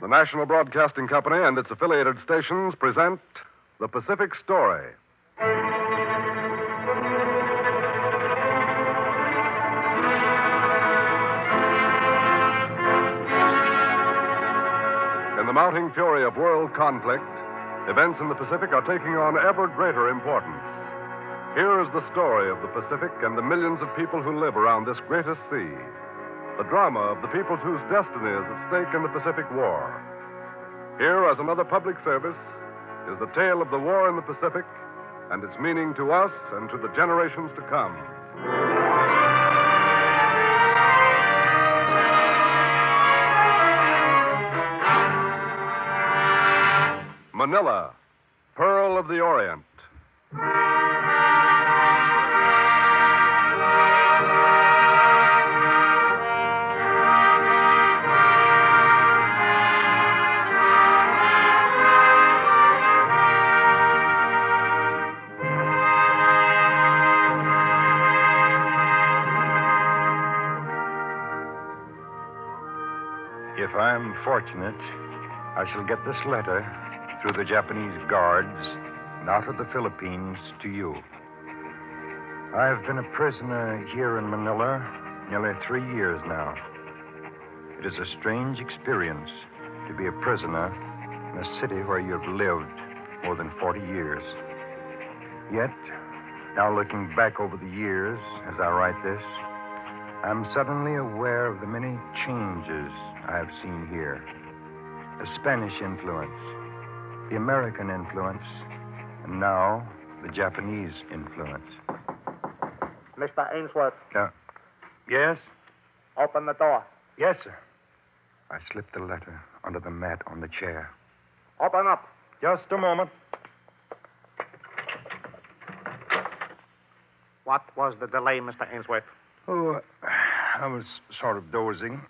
The National Broadcasting Company and its affiliated stations present The Pacific Story. In the mounting fury of world conflict, events in the Pacific are taking on ever greater importance. Here is the story of the Pacific and the millions of people who live around this greatest sea. The drama of the peoples whose destiny is at stake in the Pacific War. Here, as another public service, is the tale of the war in the Pacific and its meaning to us and to the generations to come. Manila, Pearl of the Orient. If I'm fortunate, I shall get this letter through the Japanese guards, not of the Philippines, to you. I've been a prisoner here in Manila nearly 3 years now. It is a strange experience to be a prisoner in a city where you've lived more than 40 years. Yet, now looking back over the years as I write this, I'm suddenly aware of the many changes I have seen here. The Spanish influence, the American influence, and now the Japanese influence. Mr. Ainsworth. Yes? Open the door. Yes, sir. I slipped the letter under the mat on the chair. Open up. Just a moment. What was the delay, Mr. Ainsworth? Oh, I was sort of dozing.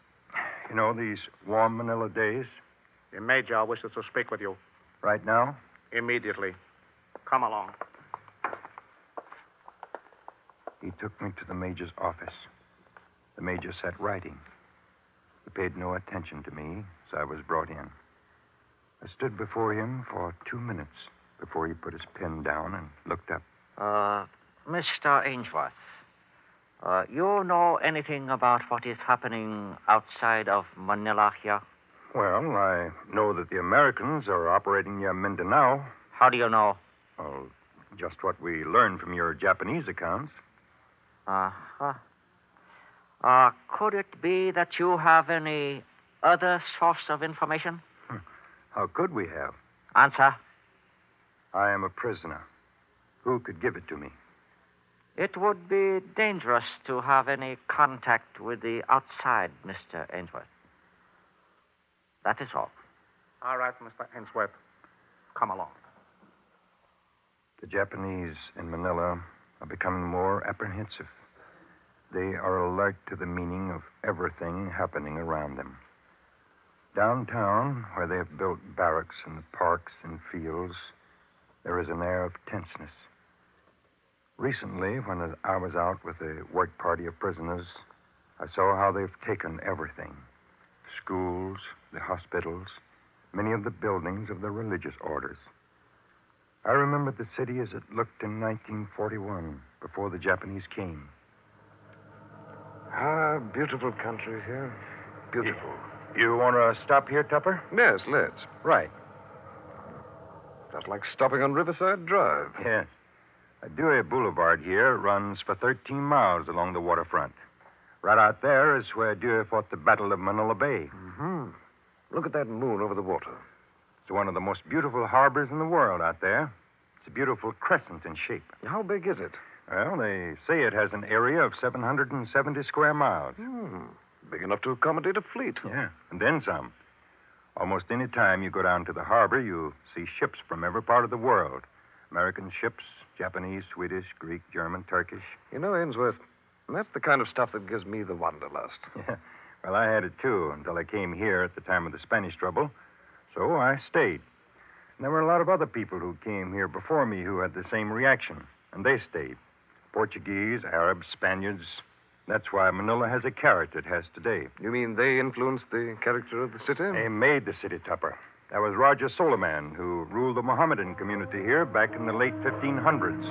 You know, these warm Manila days. The Major wishes to speak with you. Right now? Immediately. Come along. He took me to the Major's office. The Major sat writing. He paid no attention to me, so I was brought in. I stood before him for 2 minutes before he put his pen down and looked up. Mr. Ainsworth, you know anything about what is happening outside of Manila here? Well, I know that the Americans are operating near Mindanao. How do you know? Oh, just what we learned from your Japanese accounts. Uh-huh. Could it be that you have any other source of information? How could we have? Answer. I am a prisoner. Who could give it to me? It would be dangerous to have any contact with the outside, Mr. Ainsworth. That is all. All right, Mr. Ainsworth. Come along. The Japanese in Manila are becoming more apprehensive. They are alert to the meaning of everything happening around them. Downtown, where they have built barracks in the parks and fields, there is an air of tenseness. Recently, when I was out with a work party of prisoners, I saw how they've taken everything. Schools, the hospitals, many of the buildings of the religious orders. I remembered the city as it looked in 1941, before the Japanese came. Beautiful country here. Beautiful. You want to stop here, Tupper? Yes, let's. Right. Just like stopping on Riverside Drive. Yes. A Dewey Boulevard here runs for 13 miles along the waterfront. Right out there is where Dewey fought the Battle of Manila Bay. Mm-hmm. Look at that moon over the water. It's one of the most beautiful harbors in the world out there. It's a beautiful crescent in shape. How big is it? Well, they say it has an area of 770 square miles. Big enough to accommodate a fleet. Yeah, and then some. Almost any time you go down to the harbor, you see ships from every part of the world. American ships, Japanese, Swedish, Greek, German, Turkish. You know, Ainsworth, that's the kind of stuff that gives me the wanderlust. Yeah. Well, I had it, too, until I came here at the time of the Spanish trouble. So I stayed. And there were a lot of other people who came here before me who had the same reaction, and they stayed. Portuguese, Arabs, Spaniards, That's why Manila has a character it has today. You mean they influenced the character of the city? They made the city, Tupper. That was Raja Soliman, who ruled the Mohammedan community here back in the late 1500s.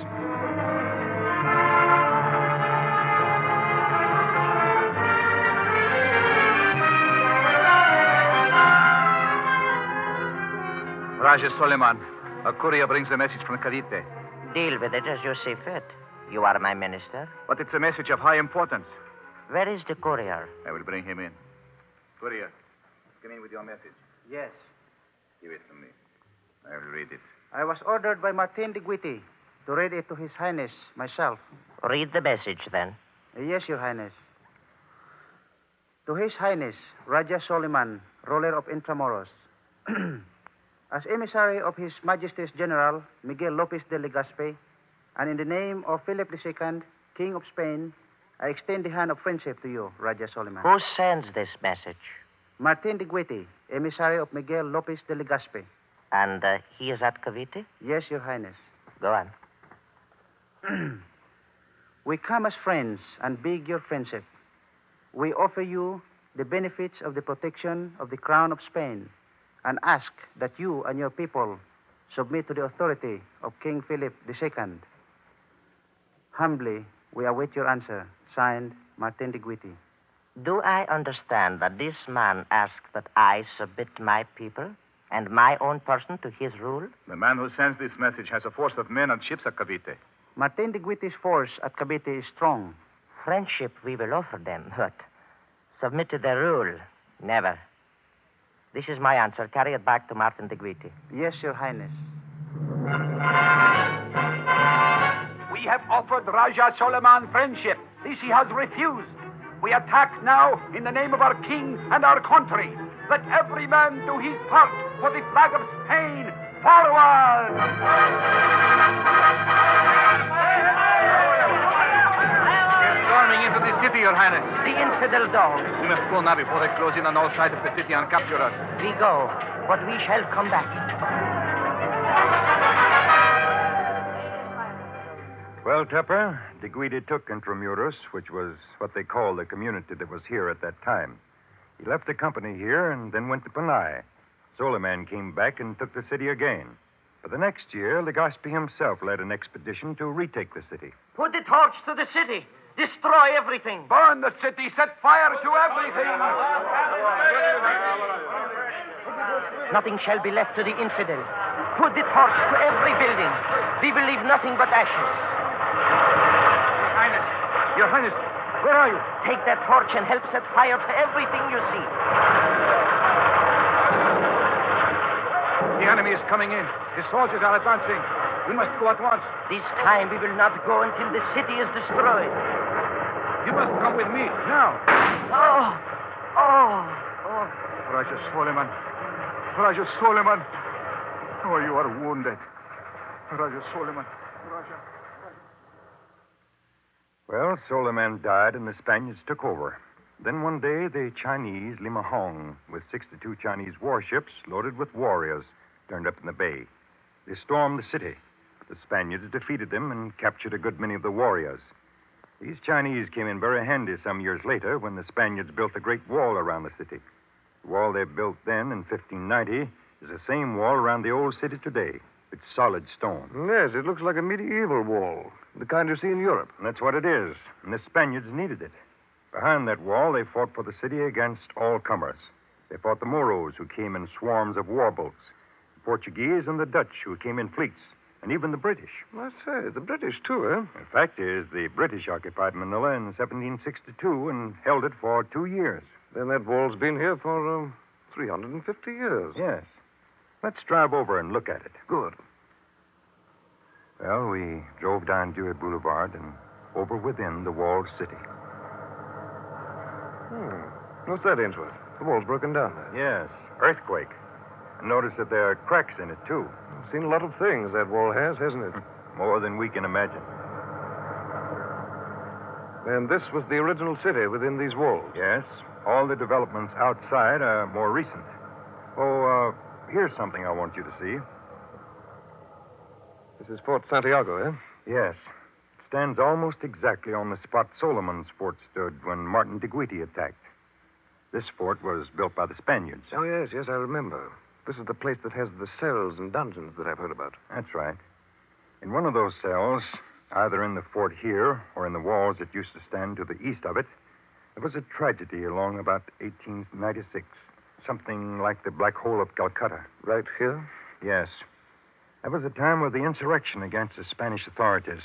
Raja Soliman, a courier brings a message from Cavite. Deal with it as you see fit. You are my minister. But it's a message of high importance. Where is the courier? I will bring him in. Courier, come in with your message. Yes. Give it to me. I will read it. I was ordered by Martin de Guiti to read it to His Highness, myself. Read the message, then. Yes, Your Highness. To His Highness, Raja Soliman, ruler of Intramuros. As emissary of His Majesty's General, Miguel Lopez de Legazpi, and in the name of Philip II, King of Spain, I extend the hand of friendship to you, Raja Soliman. Who sends this message? Martin de Guiti, emissary of Miguel Lopez de Legazpi. And he is at Cavite? Yes, Your Highness. Go on. We come as friends and beg your friendship. We offer you the benefits of the protection of the Crown of Spain and ask that you and your people submit to the authority of King Philip II. Humbly, we await your answer. Signed, Martin de Guiti. Do I understand that this man asks that I submit my people and my own person to his rule? The man who sends this message has a force of men and ships at Cavite. Martin de Guiti's force at Cavite is strong. Friendship we will offer them, but submit to their rule, never. This is my answer. Carry it back to Martin de Guiti. Yes, Your Highness. We have offered Raja Soliman friendship. This he has refused. We attack now in the name of our king and our country. Let every man do his part for the flag of Spain. Forward! Storming into the city, Your Highness. The infidel dogs. We must go now before they close in on all sides of the city and capture us. We go, but we shall come back. Well, Tupper, de Guidi took Intramuros, which was what they called the community that was here at that time. He left the company here and then went to Panay. Soliman came back and took the city again. For the next year, Legazpi himself led an expedition to retake the city. Put the torch to the city. Destroy everything. Burn the city. Set fire to everything. Nothing shall be left to the infidel. Put the torch to every building. We will leave nothing but ashes. Your Highness, where are you? Take that torch and help set fire to everything you see. The enemy is coming in. His soldiers are advancing. We must go at once. This time we will not go until the city is destroyed. You must come with me, now. Oh. Raja Soliman. Raja Soliman. Oh, you are wounded. Raja Soliman. Raja. Well, Soliman died and the Spaniards took over. Then one day, the Chinese, Limahong, with 62 Chinese warships loaded with warriors, turned up in the bay. They stormed the city. The Spaniards defeated them and captured a good many of the warriors. These Chinese came in very handy some years later when the Spaniards built a great wall around the city. The wall they built then in 1590 is the same wall around the old city today. It's solid stone. Yes, it looks like a medieval wall, the kind you see in Europe. And that's what it is. And the Spaniards needed it. Behind that wall, they fought for the city against all comers. They fought the Moros, who came in swarms of warboats, the Portuguese and the Dutch, who came in fleets, and even the British. I say, the British, too, eh? The fact is, the British occupied Manila in 1762 and held it for 2 years. Then that wall's been here for 350 years. Yes. Let's drive over and look at it. Good. Well, we drove down Dewey Boulevard and over within the walled city. What's that, Ainsworth? The wall's broken down there. Yes, earthquake. And notice that there are cracks in it, too. Seen a lot of things that wall has, hasn't it? More than we can imagine. And this was the original city within these walls. Yes, all the developments outside are more recent. Oh, here's something I want you to see. This is Fort Santiago, eh? Yes. It's stands almost exactly on the spot Solomon's fort stood when Martin de Guiti attacked. This fort was built by the Spaniards. Oh, yes, I remember. This is the place that has the cells and dungeons that I've heard about. That's right. In one of those cells, either in the fort here or in the walls that used to stand to the east of it, there was a tragedy along about 1896. Something like the Black Hole of Calcutta. Right here? Yes. That was a time of the insurrection against the Spanish authorities.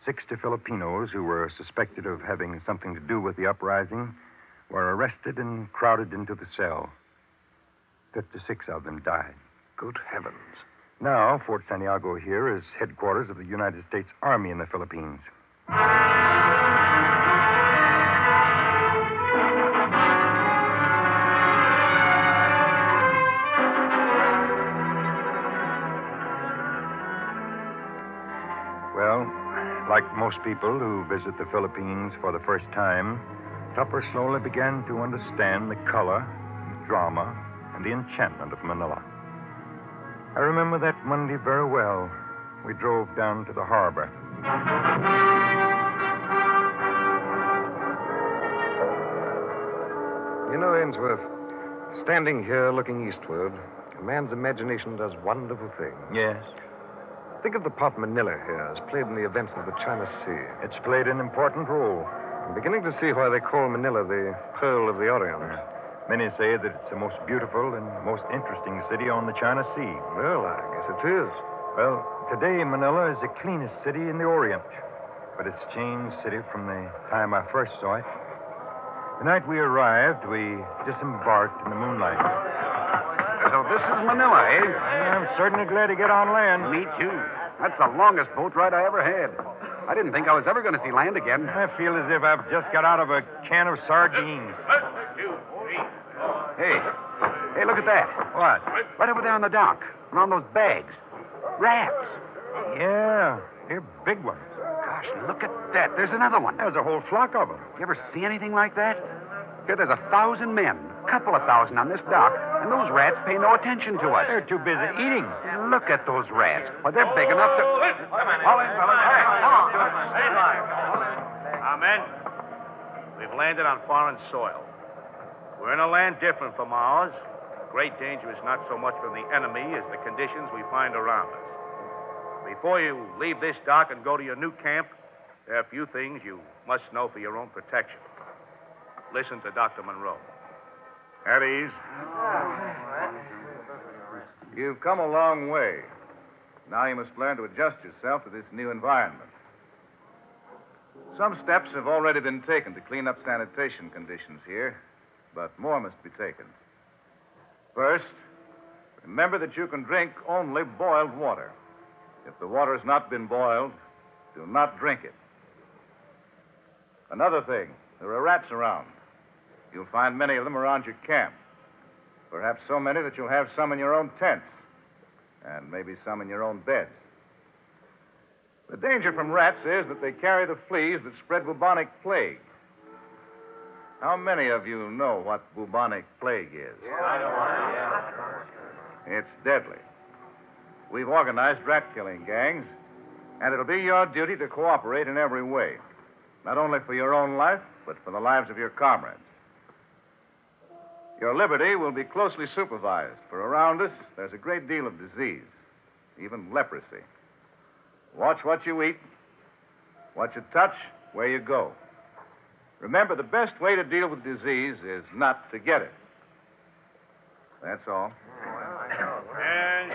60 Filipinos who were suspected of having something to do with the uprising were arrested and crowded into the cell. 56 of them died. Good heavens. Now, Fort Santiago here is headquarters of the United States Army in the Philippines. Well, like most people who visit the Philippines for the first time, Tupper slowly began to understand the color, the drama, and the enchantment of Manila. I remember that Monday very well. We drove down to the harbor. You know, Ainsworth, standing here looking eastward, a man's imagination does wonderful things. Yes. Think of the part Manila here has played in the events of the China Sea. It's played an important role. I'm beginning to see why they call Manila the Pearl of the Orient. Many say that it's the most beautiful and most interesting city on the China Sea. Well, I guess it is. Well, today Manila is the cleanest city in the Orient. But it's changed city from the time I first saw it. The night we arrived, we disembarked in the moonlight. So this is Manila, eh? I'm certainly glad to get on land. Me too. That's the longest boat ride I ever had. I didn't think I was ever going to see land again. I feel as if I've just got out of a can of sardines. Hey, look at that. What? Right over there on the dock, around those bags. Rats. Yeah, they're big ones. Gosh, look at that. There's another one. There's a whole flock of them. You ever see anything like that? Here, there's 1,000 men, a couple of thousand on this dock, and those rats pay no attention to us. They're too busy eating. Look at those rats. Why, they're big enough to... All in, fellas. Hey, come on. Stand by. Amen. We've landed on foreign soil. We're in a land different from ours. The great danger is not so much from the enemy as the conditions we find around us. Before you leave this dock and go to your new camp, there are a few things you must know for your own protection. Listen to Dr. Monroe. At ease. You've come a long way. Now you must learn to adjust yourself to this new environment. Some steps have already been taken to clean up sanitation conditions here, but more must be taken. First, remember that you can drink only boiled water. If the water has not been boiled, do not drink it. Another thing, there are rats around. You'll find many of them around your camp. Perhaps so many that you'll have some in your own tents, and maybe some in your own beds. The danger from rats is that they carry the fleas that spread bubonic plague. How many of you know what bubonic plague is? It's deadly. We've organized rat-killing gangs, and it'll be your duty to cooperate in every way, not only for your own life, but for the lives of your comrades. Your liberty will be closely supervised, for around us there's a great deal of disease, even leprosy. Watch what you eat, what you touch, where you go. Remember, the best way to deal with disease is not to get it. That's all. And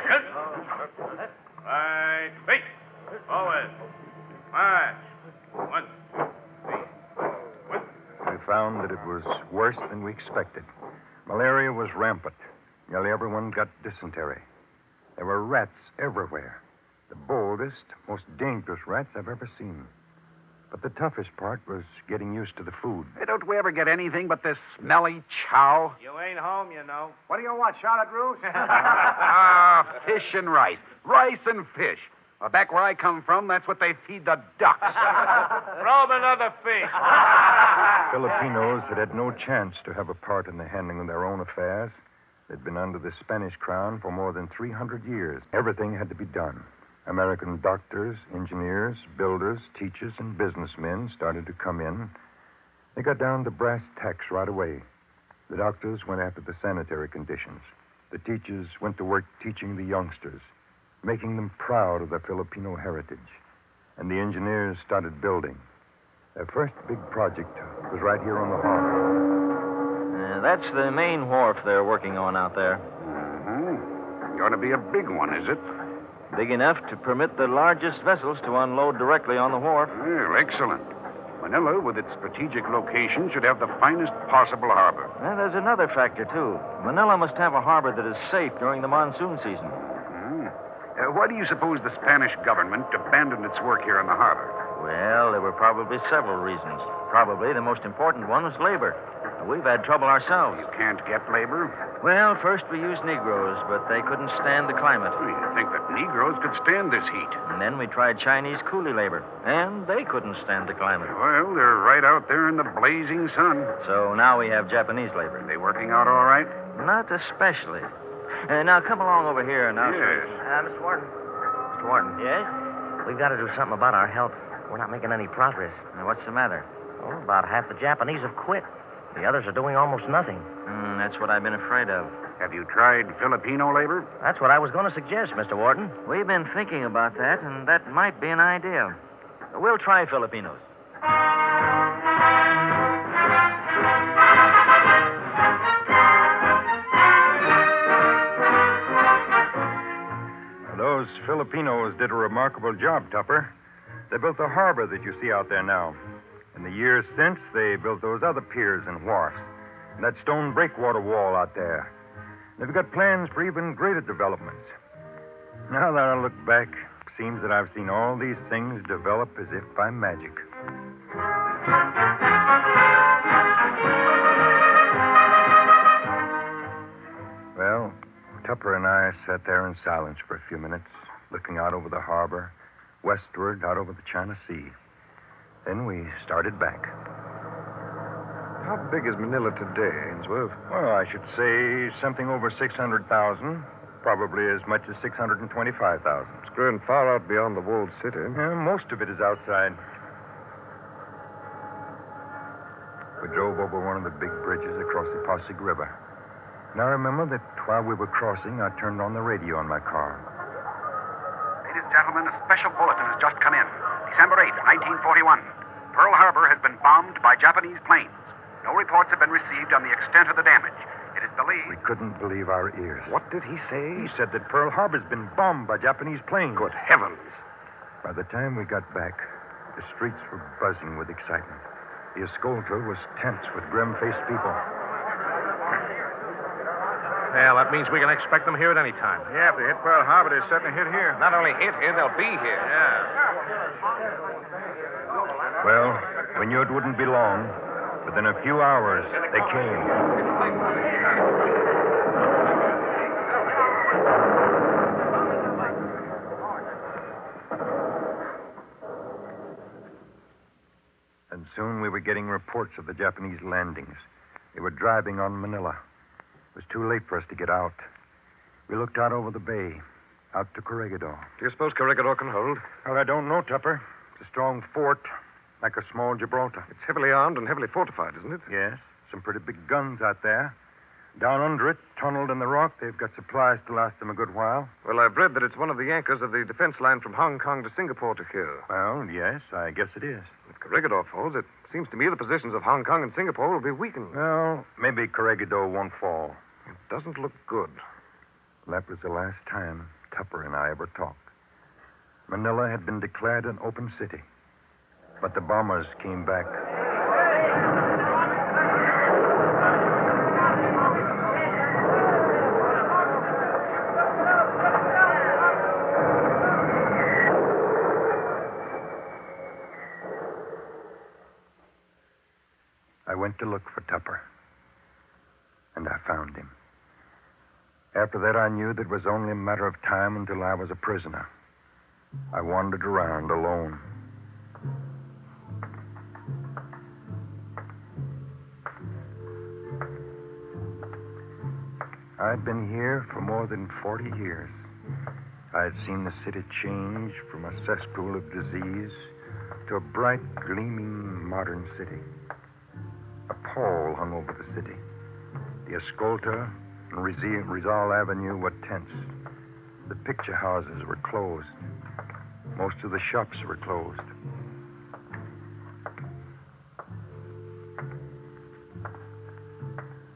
right, wait. Forward. March. 1, 2, 3, 1. We found that it was worse than we expected. Malaria was rampant. Nearly everyone got dysentery. There were rats everywhere. The boldest, most dangerous rats I've ever seen. But the toughest part was getting used to the food. Hey, don't we ever get anything but this smelly chow? You ain't home, you know. What do you want, Charlotte Russe? Fish and rice. Rice and fish. Well, back where I come from, that's what they feed the ducks. Throw them another fish. Filipinos had no chance to have a part in the handling of their own affairs. They'd been under the Spanish crown for more than 300 years. Everything had to be done. American doctors, engineers, builders, teachers, and businessmen started to come in. They got down to brass tacks right away. The doctors went after the sanitary conditions. The teachers went to work teaching the youngsters, making them proud of their Filipino heritage. And the engineers started building. Their first big project was right here on the harbor. That's the main wharf they're working on out there. Mm-hmm. Going to be a big one, is it? Big enough to permit the largest vessels to unload directly on the wharf. Yeah, excellent. Manila, with its strategic location, should have the finest possible harbor. And there's another factor, too. Manila must have a harbor that is safe during the monsoon season. Why do you suppose the Spanish government abandoned its work here in the harbor? Well, there were probably several reasons. Probably the most important one was labor. We've had trouble ourselves. You can't get labor? Well, first we used Negroes, but they couldn't stand the climate. You'd think that Negroes could stand this heat. And then we tried Chinese coolie labor, and they couldn't stand the climate. Well, they're right out there in the blazing sun. So now we have Japanese labor. Are they working out all right? Not especially. Now, come along over here and I'll show Yes. you. Mr. Warden. Mr. Warden. Yes? We've got to do something about our health. We're not making any progress. Now, what's the matter? Oh, about half the Japanese have quit. The others are doing almost nothing. That's what I've been afraid of. Have you tried Filipino labor? That's what I was going to suggest, Mr. Warden. We've been thinking about that, and that might be an idea. We'll try Filipinos. Those Filipinos did a remarkable job, Tupper. They built the harbor that you see out there now. In the years since, they built those other piers and wharfs, and that stone breakwater wall out there. They've got plans for even greater developments. Now that I look back, it seems that I've seen all these things develop as if by magic. Well, Tupper and I sat there in silence for a few minutes, looking out over the harbor, westward, out over the China Sea. Then we started back. How big is Manila today, Ainsworth? Well, I should say something over 600,000, probably as much as 625,000. It's grown far out beyond the walled city. Most of it is outside. We drove over one of the big bridges across the Pasig River. And I remember that while we were crossing, I turned on the radio in my car. Ladies and gentlemen, a special bulletin has just come in. December 8th, 1941. Pearl Harbor has been bombed by Japanese planes. No reports have been received on the extent of the damage. It is believed... We couldn't believe our ears. What did he say? He said that Pearl Harbor's been bombed by Japanese planes. Good heavens. By the time we got back, the streets were buzzing with excitement. The Escolta was tense with grim-faced people. Well, that means we can expect them here at any time. Yeah, if they hit Pearl Harbor, they're certain to hit here. Not only hit here, they'll be here. Yeah. Well, we knew it wouldn't be long. Within a few hours, they came. And soon we were getting reports of the Japanese landings. They were driving on Manila. It was too late for us to get out. We looked out over the bay, out to Corregidor. Do you suppose Corregidor can hold? Well, I don't know, Tupper. It's a strong fort, like a small Gibraltar. It's heavily armed and heavily fortified, isn't it? Yes, some pretty big guns out there. Down under it, tunneled in the rock, they've got supplies to last them a good while. Well, I've read that it's one of the anchors of the defense line from Hong Kong to Singapore to here. Well, yes, I guess it is. If Corregidor falls, it seems to me the positions of Hong Kong and Singapore will be weakened. Well, maybe Corregidor won't fall. It doesn't look good. That was the last time Tupper and I ever talked. Manila had been declared an open city, but the bombers came back. I went to look for Tupper, and I found him. After that, I knew that it was only a matter of time until I was a prisoner. I wandered around alone. I'd been here for more than 40 years. I had seen the city change from a cesspool of disease to a bright, gleaming, modern city. A pall hung over the city. The Escolta and Rizal Avenue were tense. The picture houses were closed. Most of the shops were closed.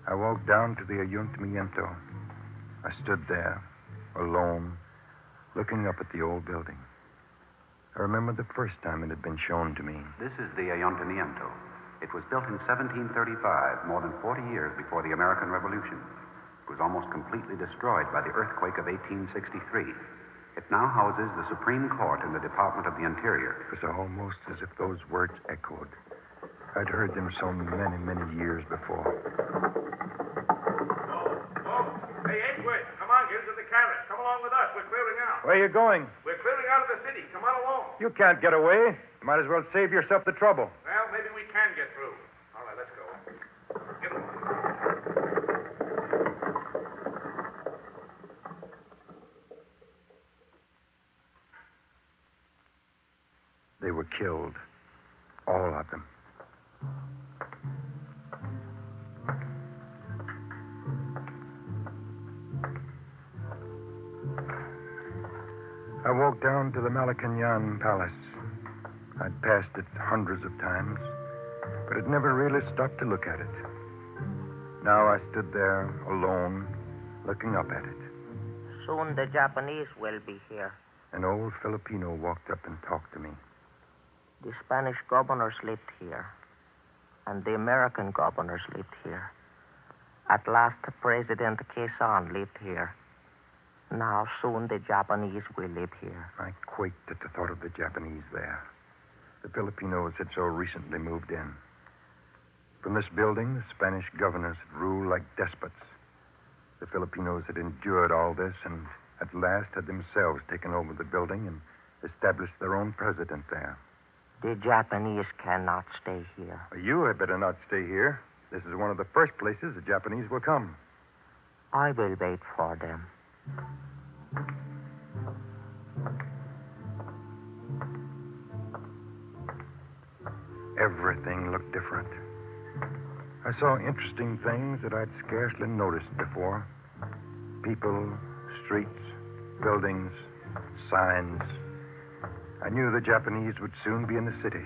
I walked down to the Ayuntamiento. I stood there, alone, looking up at the old building. I remember the first time it had been shown to me. This is the Ayuntamiento. It was built in 1735, more than 40 years before the American Revolution. It was almost completely destroyed by the earthquake of 1863. It now houses the Supreme Court in the Department of the Interior. It was almost as if those words echoed. I'd heard them so many, many years before. Hey, Edgeworth, come on, get into the carriage. Come along with us. We're clearing out. Where are you going? We're clearing out of the city. Come on along. You can't get away. You might as well save yourself the trouble. Well, maybe we can get through. All right, let's go. Get along. They were killed. All of them. I walked down to the Malacañan Palace. I'd passed it hundreds of times, but had never really stopped to look at it. Now I stood there, alone, looking up at it. Soon the Japanese will be here. An old Filipino walked up and talked to me. The Spanish governors lived here, and the American governors lived here. At last, President Quezon lived here. Now, soon the Japanese will live here. I quaked at the thought of the Japanese there. The Filipinos had so recently moved in. From this building, the Spanish governors had ruled like despots. The Filipinos had endured all this and at last had themselves taken over the building and established their own president there. The Japanese cannot stay here. You had better not stay here. This is one of the first places the Japanese will come. I will wait for them. Everything looked different. I saw interesting things that I'd scarcely noticed before. People, streets, buildings, signs. I knew the Japanese would soon be in the city.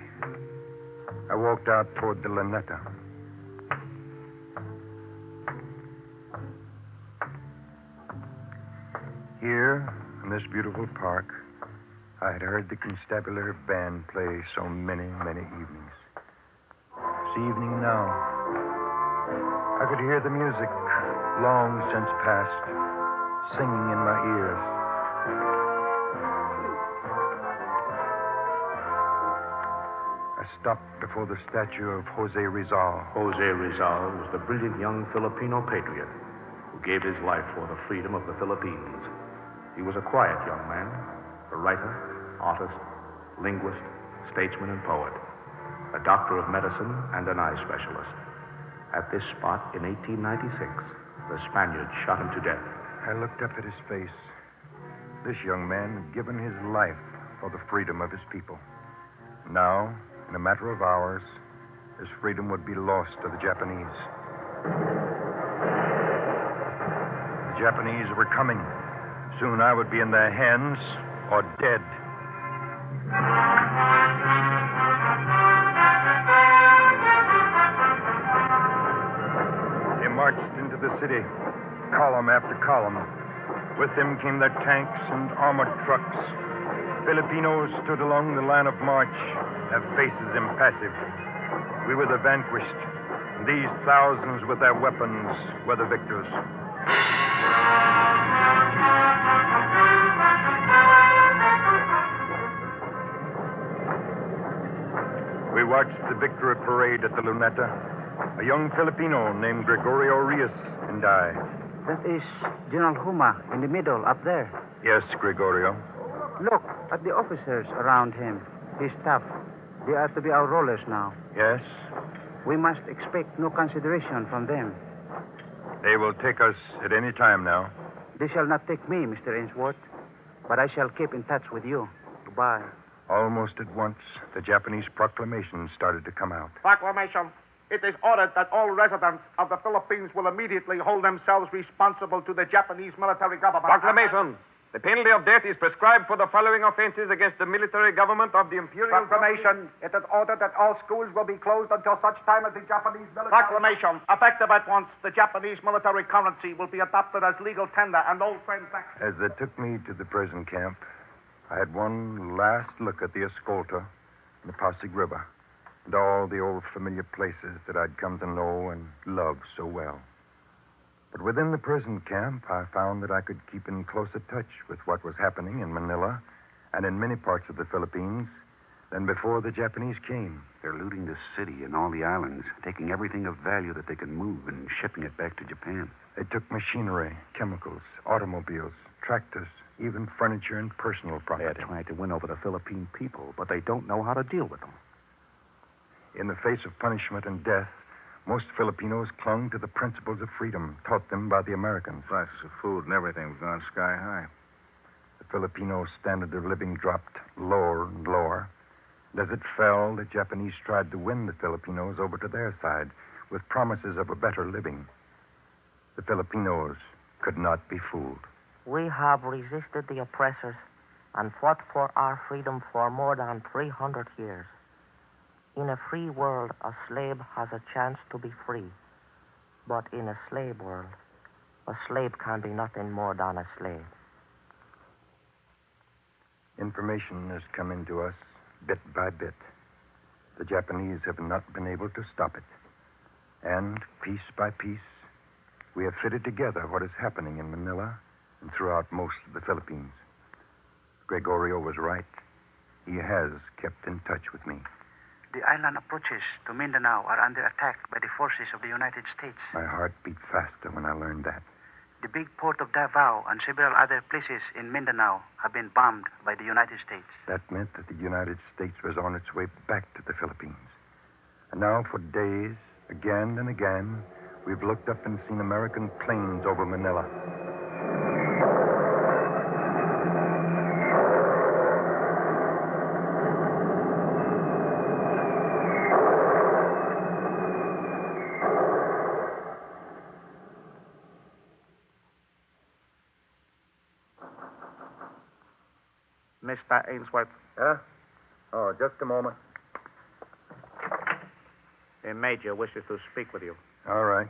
I walked out toward the Luneta. Here, in this beautiful park, I had heard the constabulary band play so many, many evenings. This evening now, I could hear the music, long since past, singing in my ears. I stopped before the statue of Jose Rizal. Jose Rizal was the brilliant young Filipino patriot who gave his life for the freedom of the Philippines. He was a quiet young man, a writer, artist, linguist, statesman, and poet, a doctor of medicine and an eye specialist. At this spot in 1896, the Spaniards shot him to death. I looked up at his face. This young man had given his life for the freedom of his people. Now, in a matter of hours, his freedom would be lost to the Japanese. The Japanese were coming. Soon I would be in their hands or dead. They marched into the city, column after column. With them came their tanks and armored trucks. Filipinos stood along the line of march, their faces impassive. We were the vanquished. These thousands with their weapons were the victors. We watched the victory parade at the Luneta. A young Filipino named Gregorio Reyes and I. That is General Huma in the middle, up there. Yes, Gregorio. Look at the officers around him, his staff. They are to be our rulers now. Yes? We must expect no consideration from them. They will take us at any time now. They shall not take me, Mr. Ainsworth. But I shall keep in touch with you. Goodbye. Almost at once, the Japanese proclamation started to come out. Proclamation. It is ordered that all residents of the Philippines will immediately hold themselves responsible to the Japanese military government. Proclamation. The penalty of death is prescribed for the following offenses against the military government of the Imperial Proclamation. It is ordered that all schools will be closed until such time as the Japanese military... Proclamation. Effective at once, the Japanese military currency will be adopted as legal tender and all transactions... As they took me to the prison camp, I had one last look at the Escolta and the Pasig River and all the old familiar places that I'd come to know and love so well. But within the prison camp, I found that I could keep in closer touch with what was happening in Manila and in many parts of the Philippines than before the Japanese came. They're looting the city and all the islands, taking everything of value that they can move and shipping it back to Japan. They took machinery, chemicals, automobiles, tractors, even furniture and personal property. They're trying to win over the Philippine people, but they don't know how to deal with them. In the face of punishment and death, most Filipinos clung to the principles of freedom taught them by the Americans. Prices of food and everything have gone sky high. The Filipino standard of living dropped lower and lower. And as it fell, the Japanese tried to win the Filipinos over to their side with promises of a better living. The Filipinos could not be fooled. We have resisted the oppressors and fought for our freedom for more than 300 years. In a free world, a slave has a chance to be free. But in a slave world, a slave can be nothing more than a slave. Information has come into us bit by bit. The Japanese have not been able to stop it. And piece by piece, we have fitted together what is happening in Manila and throughout most of the Philippines. Gregorio was right. He has kept in touch with me. The island approaches to Mindanao are under attack by the forces of the United States. My heart beat faster when I learned that. The big port of Davao and several other places in Mindanao have been bombed by the United States. That meant that the United States was on its way back to the Philippines. And now for days, again and again, we've looked up and seen American planes over Manila. Mr. Ainsworth. Huh? Oh, just a moment. The Major wishes to speak with you. All right.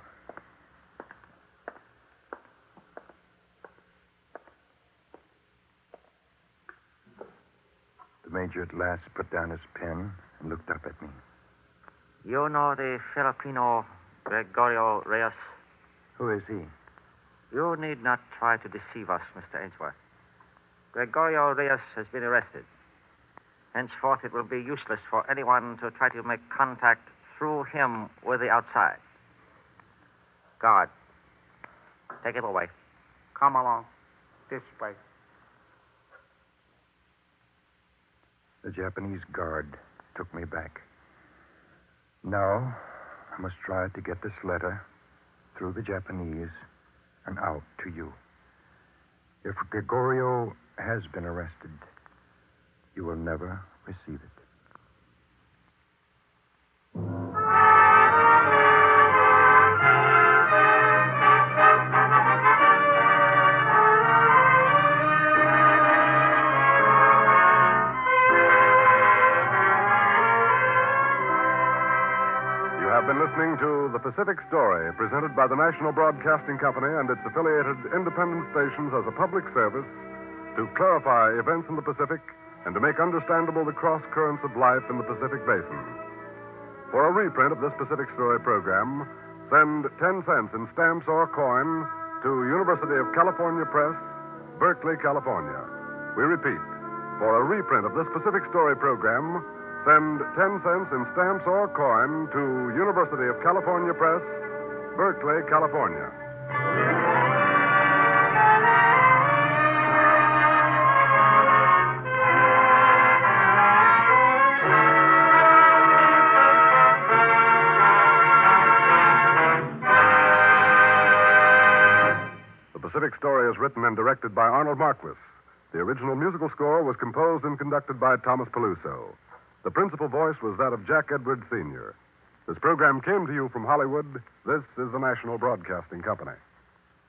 The Major at last put down his pen and looked up at me. You know the Filipino Gregorio Reyes? Who is he? You need not try to deceive us, Mr. Ainsworth. Gregorio Reyes has been arrested. Henceforth, it will be useless for anyone to try to make contact through him with the outside. Guard, take him away. Come along. This way. The Japanese guard took me back. Now, I must try to get this letter through the Japanese and out to you. If Gregorio has been arrested, you will never receive it. You have been listening to The Pacific Story, presented by the National Broadcasting Company and its affiliated independent stations as a public service to clarify events in the Pacific and to make understandable the cross currents of life in the Pacific Basin. For a reprint of this Pacific Story program, send 10 cents in stamps or coin to University of California Press, Berkeley, California. We repeat, for a reprint of this Pacific Story program, send 10 cents in stamps or coin to University of California Press, Berkeley, California. The Pacific Story is written and directed by Arnold Marquis. The original musical score was composed and conducted by Thomas Peluso. The principal voice was that of Jack Edwards Sr. This program came to you from Hollywood. This is the National Broadcasting Company.